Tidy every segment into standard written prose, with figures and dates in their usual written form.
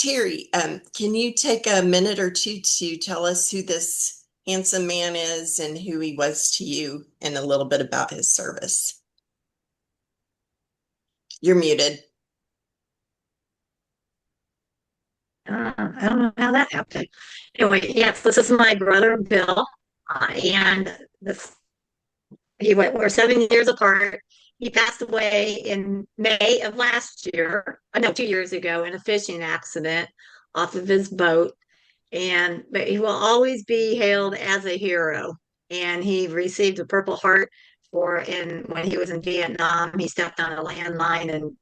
Terri, can you take a minute or two to tell us who this handsome man is and who he was to you and a little bit about his service? You're muted. I don't know how that happened. Anyway, yes, this is my brother Bill, and this we're 7 years apart. He passed away in May of last year, no, 2 years ago, in a fishing accident off of his boat. But he will always be hailed as a hero. And he received a Purple Heart for in when he was in Vietnam. He stepped on a landmine and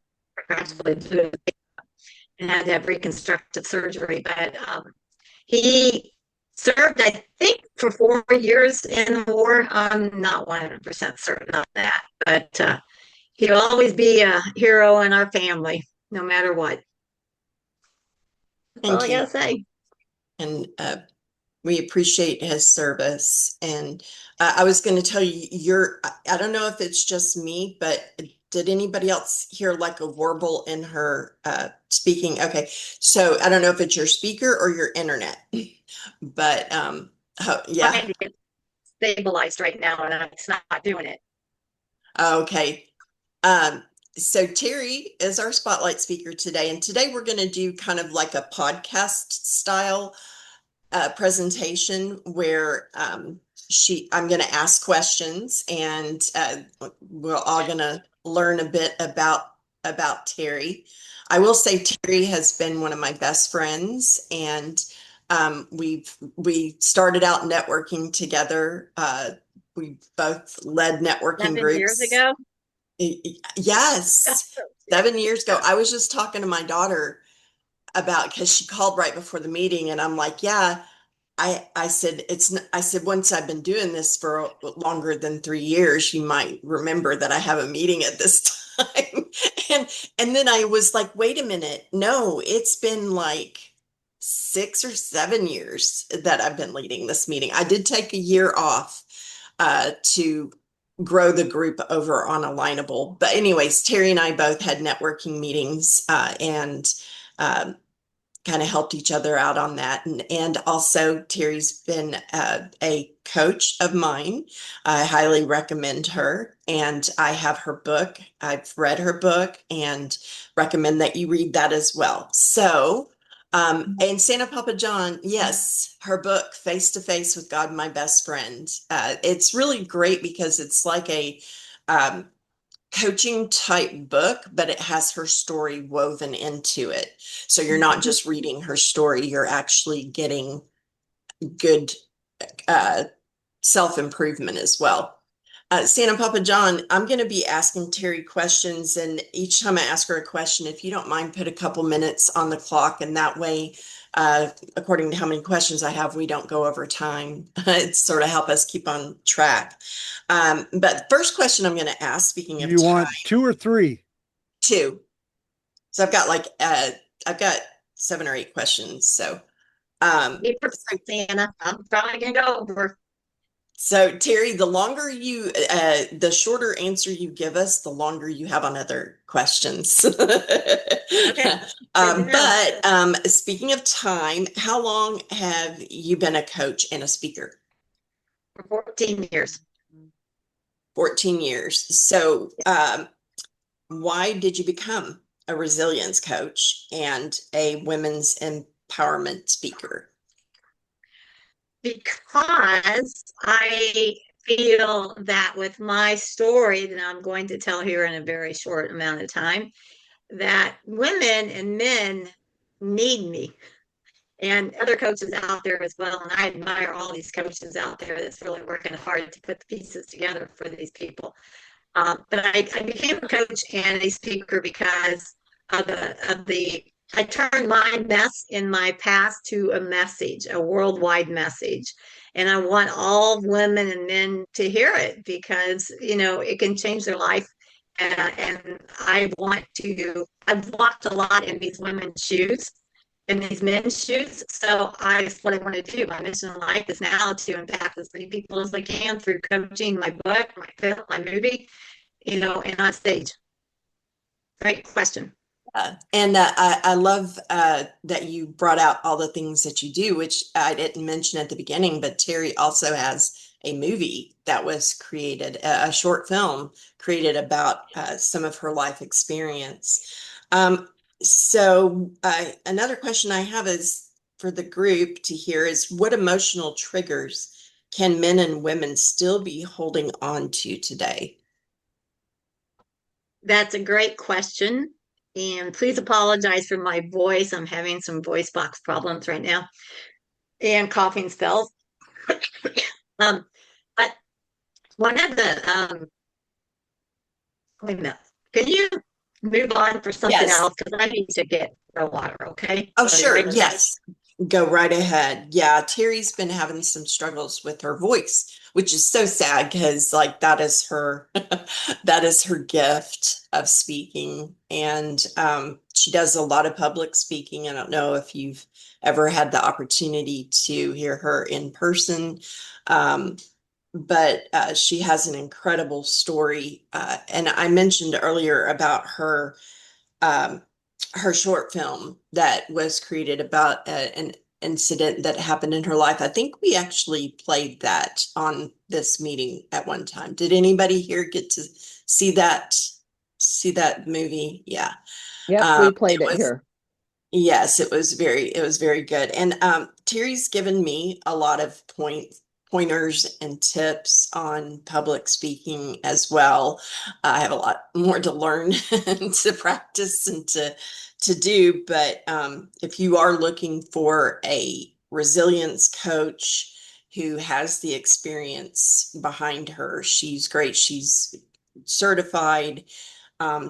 practically blew it and had to have reconstructive surgery. But he served, I think, for 4 years in the war. I'm not 100% certain of that, but he'll always be a hero in our family, no matter what. That's all Thank I you. gotta say. And we appreciate his service. And I was going to tell you, I don't know if it's just me, but did anybody else hear like a warble in her speaking? Okay. So I don't know if it's your speaker or your internet, but oh, yeah. Trying to get stabilized right now, and it's not doing it. Okay. Um, so Terri is our spotlight speaker today, and today we're going to do kind of like a podcast style presentation where I'm going to ask questions, and we're all going to learn a bit about Terri. I will say Terri has been one of my best friends, and we started out networking together. We both led networking 7 years groups. ago. Yes, 7 years ago. I was just talking to my daughter about because she called right before the meeting, and I'm like, yeah, I said I said once I've been doing this for longer than 3 years, you might remember that I have a meeting at this time. and and then I was like, wait a minute, no, it's been like 6 or 7 years that I've been leading this meeting. I did take a year off to grow the group over on Alignable. But anyways, Terri and I both had networking meetings and um, kind of helped each other out on that. And also, Terri's been a coach of mine. I highly recommend her. And I have her book. I've read her book and recommend that you read that as well. So, and Santa Papa John, yes, her book, Face to Face with God, My Best Friend. It's really great because it's like a um, coaching type book, but it has her story woven into it. So you're not just reading her story, you're actually getting good uh, self improvement as well. Santa Papa John, I'm going to be asking Terri questions, and each time I ask her a question, if you don't mind, put a couple minutes on the clock, and that way, according to how many questions I have, we don't go over time. It's sort of help us keep on track. But first question I'm going to ask, speaking of You time, want two or three? two. So I've got 7 or 8 questions. Be So prepared, Santa. I'm probably gonna go over. So Terri, the shorter answer you give us, the longer you have on other questions. Okay, good to know. But speaking of time, how long have you been a coach and a speaker? For 14 years. 14 years. So why did you become a resilience coach and a women's empowerment speaker? Because I feel that with my story that I'm going to tell here in a very short amount of time, that women and men need me and other coaches out there as well. And I admire all these coaches out there that's really working hard to put the pieces together for these people. But I became a coach and a speaker because of the I turned my mess in my past to a message, a worldwide message. And I want all women and men to hear it because, it can change their life. And I've walked a lot in these women's shoes, in these men's shoes. So that's what I want to do. My mission in life is now to impact as many people as I can through coaching, my book, my film, my movie, and on stage. Great question. And I love that you brought out all the things that you do, which I didn't mention at the beginning, but Terry also has a movie that was created, a short film created about some of her life experience. Um, Another question I have is for the group to hear is what emotional triggers can men and women still be holding on to today? That's a great question. And please apologize for my voice. I'm having some voice box problems right now and coughing spells. Um, but one of the wait a minute. Can you move on for something Yes. else? Because I need to get the water, okay? Oh, I'll be sure. right back. Yes. Go right ahead. Yeah, Terry's been having some struggles with her voice, which is so sad because like that is her that is her gift of speaking. And she does a lot of public speaking. I don't know if you've ever had the opportunity to hear her in person. Um, but she has an incredible story. And I mentioned earlier about um, her short film that was created about an incident that happened in her life. I think we actually played that on this meeting at one time. Did anybody here get to see that see that movie? Yeah. Yep, we It played it was here. Yes, it was very good. And Terry's given me a lot of pointers and tips on public speaking as well. I have a lot more to learn and to practice and to do. But if you are looking for a resilience coach who has the experience behind her, she's great. She's certified.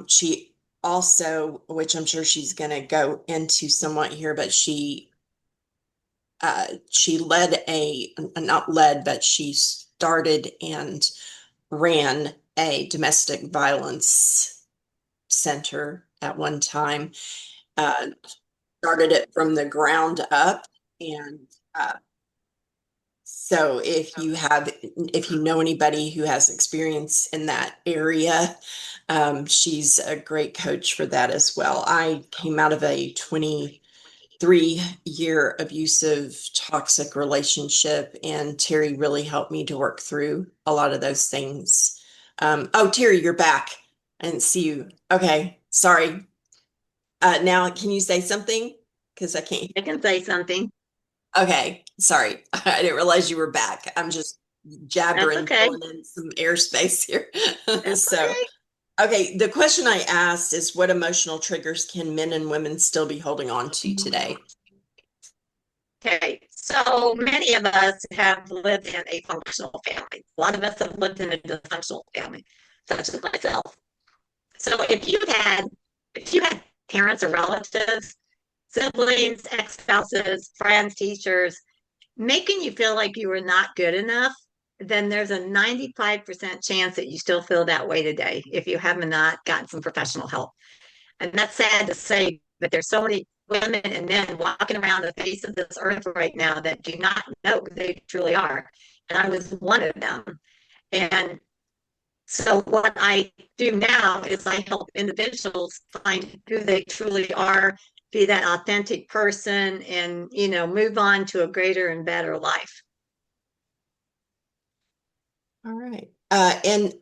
She also, which I'm sure she's going to go into somewhat here, but she led a not led, but she started and ran a domestic violence center at one time. Uh, Started it from the ground up, and so if you know anybody who has experience in that area, she's a great coach for that as well. I came out of a 23-year abusive, toxic relationship, and Terry really helped me to work through a lot of those things. Oh, Terry, you're back. I didn't see you. Okay, sorry. Now, can you say something? Because I can't. I can say something. Okay, sorry. I didn't realize you were back. I'm just That's jabbering, okay. filling in some airspace here. That's So, okay. okay, the question I asked is what emotional triggers can men and women still be holding on to today? Okay, so many of us have lived in a functional family. A lot of us have lived in a dysfunctional family, such as myself. So if you had parents or relatives, siblings, ex-spouses, friends, teachers, making you feel like you were not good enough, then there's a 95% chance that you still feel that way today if you have not gotten some professional help. And that's sad to say, but there's so many women and men walking around the face of this earth right now that do not know who they truly are. And I was one of them. And so what I do now is I help individuals find who they truly are, be that authentic person, and move on to a greater and better life. All right. And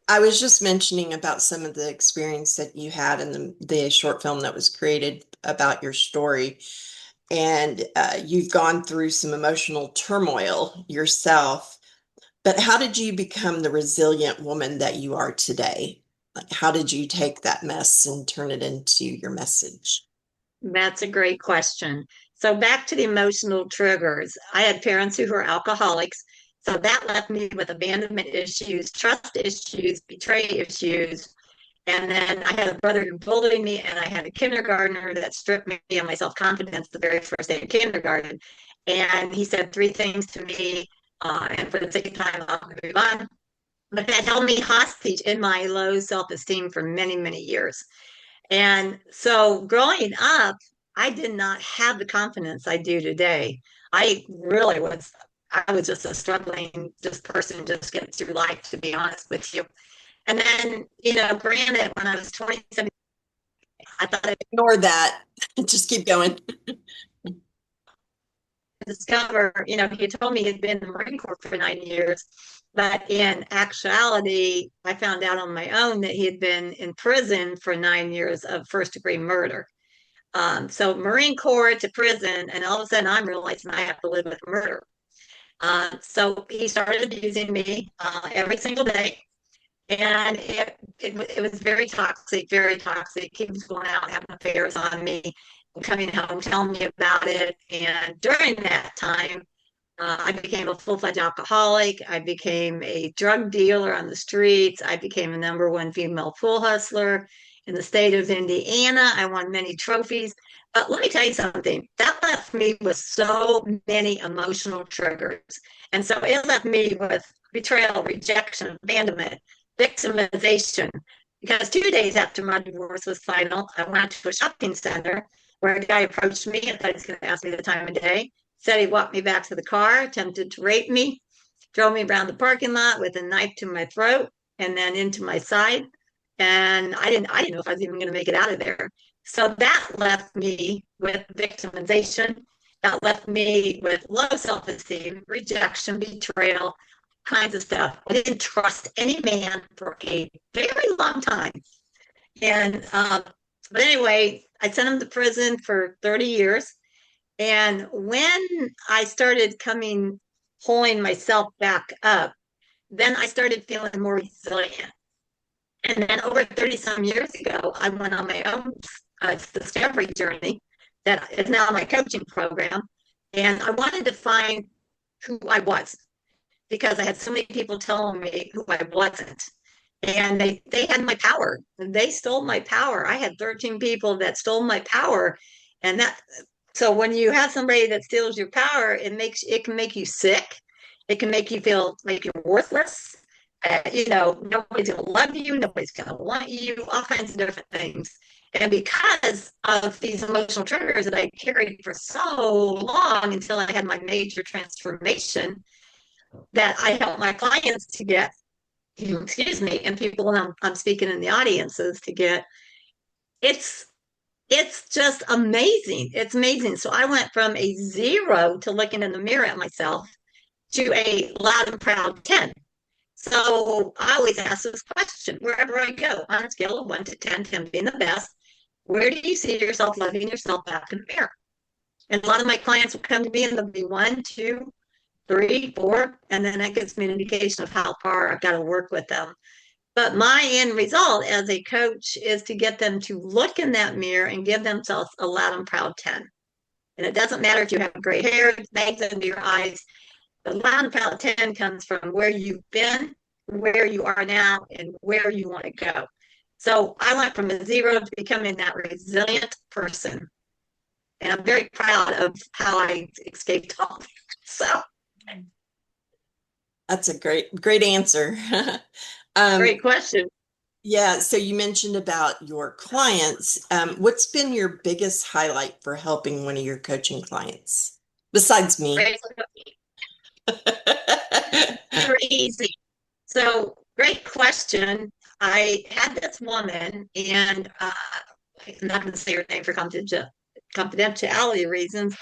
I was just mentioning about some of the experience that you had in the short film that was created about your story. And you've gone through some emotional turmoil yourself. But how did you become the resilient woman that you are today? Like, how did you take that mess and turn it into your message? That's a great question. So back to the emotional triggers. I had parents who were alcoholics. So that left me with abandonment issues, trust issues, betray issues. And then I had a brother who bullied me, and I had a kindergartner that stripped me of my self confidence the very first day of kindergarten. And he said three things to me, and for the sake of time, I'll move on. But that held me hostage in my low self esteem for many, many years. And so growing up, I did not have the confidence I do today. I really was, I was just a struggling just person, just getting through life, to be honest with you. And then, granted, when I was 27, I thought I Ignore that. Just keep going. discover, he told me he'd been in the Marine Corps for 9 years, but in actuality, I found out on my own that he had been in prison for 9 years of first degree murder. So Marine Corps to prison, and all of a sudden I'm realizing I have to live with murder. So he started abusing me every single day. And it was very toxic, very toxic. He was going out having affairs on me, coming home, telling me about it. And during that time, I became a full-fledged alcoholic. I became a drug dealer on the streets. I became a number one female pool hustler in the state of Indiana. I won many trophies. But let me tell you something, that left me with so many emotional triggers. And so it left me with betrayal, rejection, abandonment, victimization. Because 2 days after my divorce was final, I went to a shopping center where a guy approached me and thought he was going to ask me the time of day. Said he walked me back to the car, attempted to rape me, drove me around the parking lot with a knife to my throat and then into my side. And I didn't know if I was even going to make it out of there. So that left me with victimization. That left me with low self-esteem, rejection, betrayal, kinds of stuff. I didn't trust any man for a very long time. And but anyway, I sent him to prison for 30 years. And when I started pulling myself back up, then I started feeling more resilient. And then over 30 some years ago, I went on my own discovery journey that is now my coaching program. And I wanted to find who I was because I had so many people telling me who I wasn't. And they had my power. They stole my power. I had 13 people that stole my power. And that so when you have somebody that steals your power, it can make you sick. It can make you feel like you're worthless. Nobody's going to love you. Nobody's going to want you. All kinds of different things. And because of these emotional triggers that I carried for so long until I had my major transformation, that I help my clients to get, excuse me, and people I'm speaking in the audiences to get, it's just amazing. It's amazing. So I went from a 0 to looking in the mirror at myself to a loud and proud 10. So I always ask this question wherever I go on a scale of 1 to 10, 10 being the best. Where do you see yourself loving yourself back in the mirror? And a lot of my clients will come to me and they'll be 1, 2, 3, 4, and then that gives me an indication of how far I've got to work with them. But my end result as a coach is to get them to look in that mirror and give themselves a loud and proud 10. And it doesn't matter if you have gray hair, bags under your eyes. The loud and proud 10 comes from where you've been, where you are now, and where you want to go. So I went from a 0 to becoming that resilient person. And I'm very proud of how I escaped all. So That's a great answer. great question. Yeah, so you mentioned about your clients. What's been your biggest highlight for helping one of your coaching clients besides me? Super easy. So great question. I had this woman, and I'm not going to say her name for confidentiality reasons,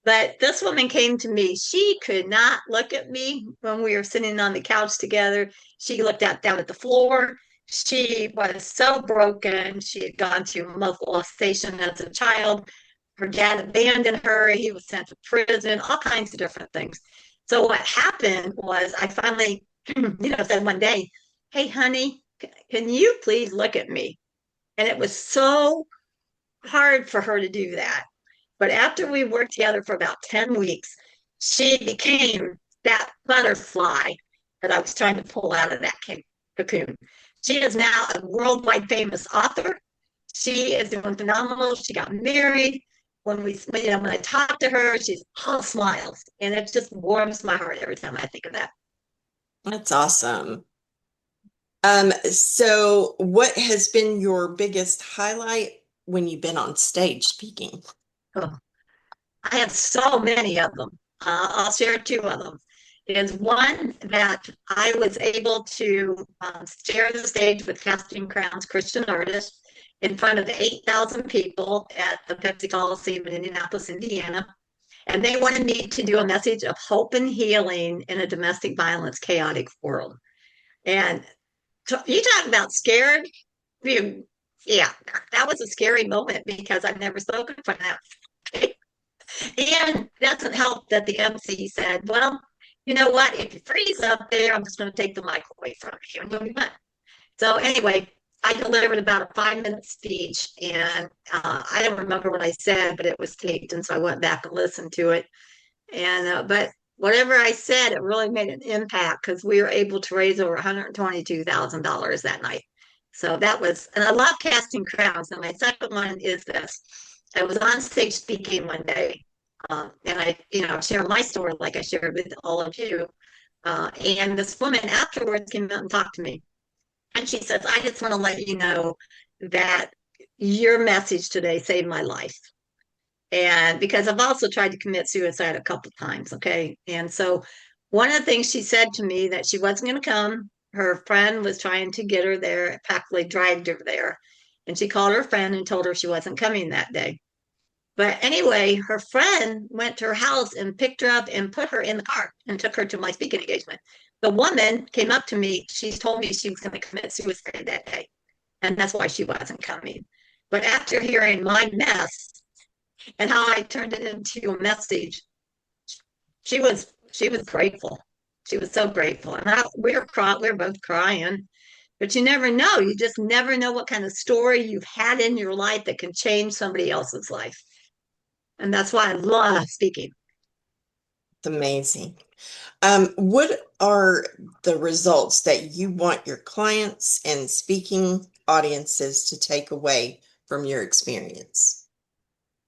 but this woman came to me. She could not look at me when we were sitting on the couch together. She looked down at the floor. She was so broken. She had gone through molestation as a child. Her dad abandoned her. He was sent to prison, all kinds of different things. So what happened was I finally, said one day, "Hey, honey, can you please look at me?" And it was so hard for her to do that. But after we worked together for about 10 weeks, she became that butterfly that I was trying to pull out of that cocoon. She is now a worldwide famous author. She is doing phenomenal. She got married. When I talk to her, she's all smiles, and it just warms my heart every time I think of that. That's awesome. So what has been your biggest highlight when you've been on stage speaking? Oh, I have so many of them. I'll share two of them. Is one that I was able to share the stage with Casting Crowns Christian artists, in front of 8,000 people at the Pepsi Coliseum in Indianapolis, Indiana. And they wanted me to do a message of hope and healing in a domestic violence chaotic world. And you talk about scared. Yeah, that was a scary moment because I've never spoken from that. And it doesn't help that the MC said, well, you know what? If you freeze up there, I'm just going to take the mic away from you. And you'll be fine. So anyway, I delivered about a 5 minute speech, and I don't remember what I said, but it was taped, and so I went back and listened to it. And but whatever I said, it really made an impact because we were able to raise over $122,000 that night. So that was, and I love casting crowns. And my second one is this: I was on stage speaking one day, and I share my story like I shared with all of you. And this woman afterwards came out and talked to me. And she says, I just want to let you know that your message today saved my life. And because I've also tried to commit suicide a couple times. Okay. And so one of the things she said to me that she wasn't going to come, her friend was trying to get her there, practically dragged her there. And she called her friend and told her she wasn't coming that day. But anyway, her friend went to her house and picked her up and put her in the car and took her to my speaking engagement. The woman came up to me. She told me she was going to commit suicide that day. And that's why she wasn't coming. But after hearing my mess and how I turned it into a message, she was grateful. She was so grateful. And we were both crying. But you never know. You just never know what kind of story you've had in your life that can change somebody else's life. And that's why I love speaking. It's amazing. What are the results that you want your clients and speaking audiences to take away from your experience?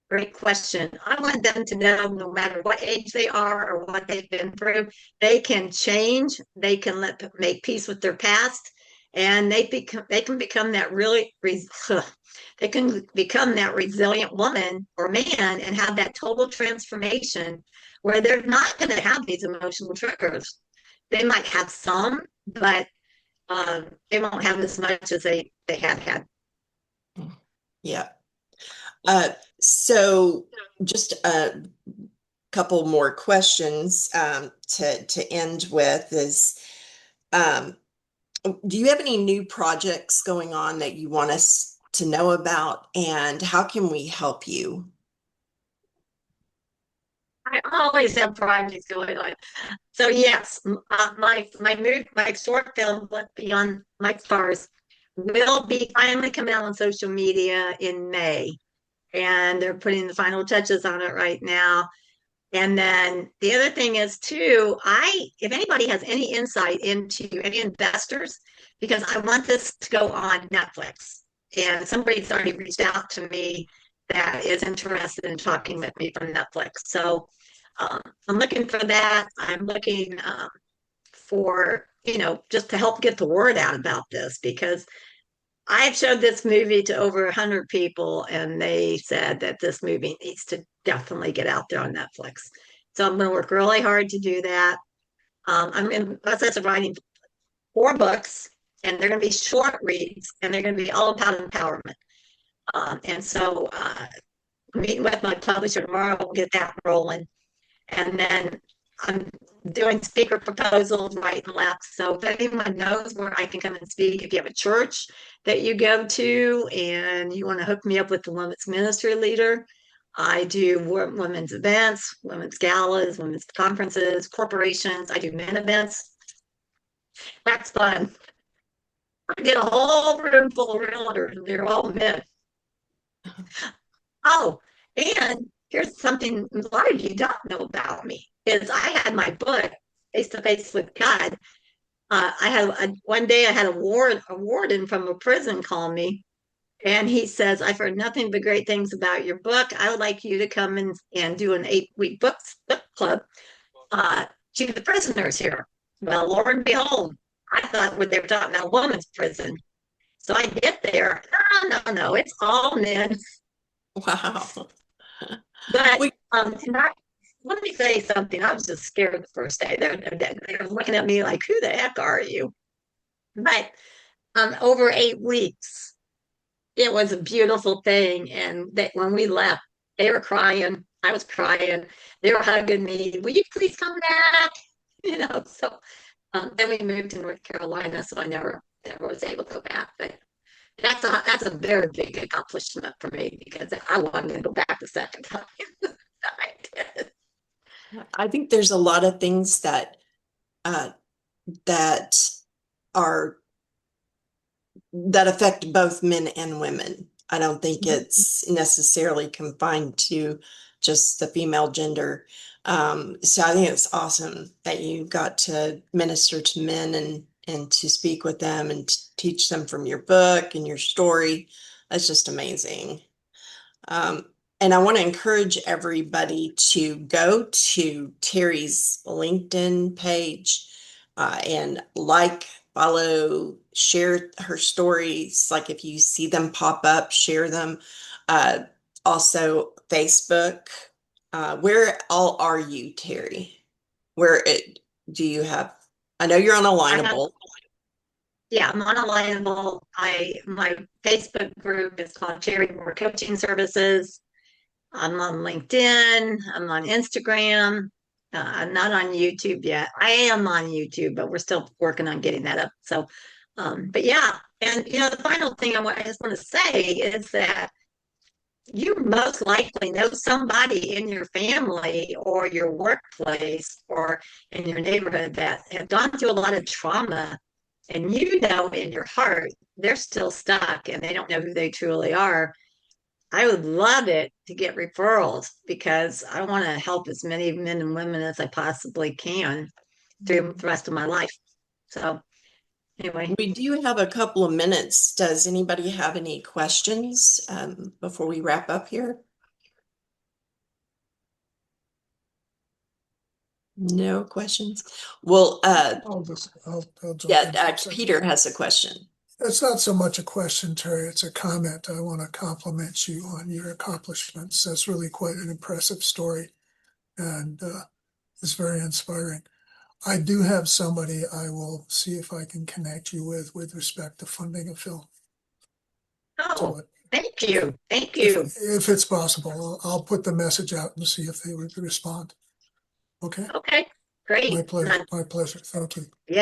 Great question. I want them to know no matter what age they are or what they've been through, they can change, they can make peace with their past, and they can become that really they can become that resilient woman or man and have that total transformation where they're not going to have these emotional triggers. They might have some, but they won't have as much as they have had. Yeah. So just a couple more questions to end with is, um, do you have any new projects going on that you want us to know about, and how can we help you? I always have projects going on. So yes, my short film, Look Beyond My Stars, will be finally coming out on social media in May, and they're putting the final touches on it right now. And then the other thing is too, if anybody has any insight into any investors, because I want this to go on Netflix, and somebody's already reached out to me that is interested in talking with me from Netflix. So I'm looking for that. I'm looking for, just to help get the word out about this because I've showed this movie to over 100 people and they said that this movie needs to definitely get out there on Netflix. So I'm going to work really hard to do that. I'm in the process of writing 4 books, and they're going to be short reads, and they're going to be all about empowerment. And so meeting with my publisher tomorrow, we'll get that rolling. And then I'm doing speaker proposals right and left. So if anyone knows where I can come and speak, if you have a church that you go to and you want to hook me up with the women's ministry leader, I do women's events, women's galas, women's conferences, corporations. I do men events. That's fun. I get a whole room full of realtors, and they're all men. Oh, and here's something a lot of you don't know about me is I had my book Face to Face with God. One day I had a warden from a prison call me, and he says, I've heard nothing but great things about your book. I would like you to come and do an 8-week book club to the prisoners here. Well, Lord and behold, I thought they were talking about a woman's prison. So I get there. No, no, no, it's all men. Wow. But We, let me say something. I was just scared the first day. They're looking at me like, who the heck are you? But over 8 weeks, it was a beautiful thing. And that when we left, they were crying. I was crying. They were hugging me. Will you please come back? So then we moved to North Carolina, so I never was able to go back. But that's a very big accomplishment for me because I wanted to go back the second time. I did. I think there's a lot of things uh, that are that affect both men and women. I don't think it's necessarily confined to just the female gender. So I think it's awesome that you got to minister to men and to speak with them and to teach them from your book and your story. That's just amazing. Um, and I want to encourage everybody to go to Terry's LinkedIn page and like, follow, share her stories. Like if you see them pop up, share them. Uh, Also, Facebook. Where all are you, Terry? Where it do you have? I know you're on I have, Alignable. yeah, I'm on Alignable. My Facebook group is called Terri Moore Coaching Services. I'm on LinkedIn. I'm on Instagram. I'm not on YouTube yet. I am on YouTube, but we're still working on getting that up. So, but yeah, and the final thing I just want to say is that you most likely know somebody in your family or your workplace or in your neighborhood that have gone through a lot of trauma, and in your heart they're still stuck and they don't know who they truly are. I would love it to get referrals because I want to help as many men and women as I possibly can through the rest of my life. So, anyway, We do have a couple of minutes. Does anybody have any questions before we wrap up here? No questions. Well, I'll jump yeah, in for a second. Peter has a question. It's not so much a question, Terry, it's a comment. I want to compliment you on your accomplishments. That's really quite an impressive story and it's very inspiring. I do have somebody I will see if I can connect you with respect to funding a film. oh, So thank if, you. Thank if, you. if it's possible, I'll put the message out and see if they would respond. Okay? Okay, great. My pleasure. My pleasure. Thank you. Yeah.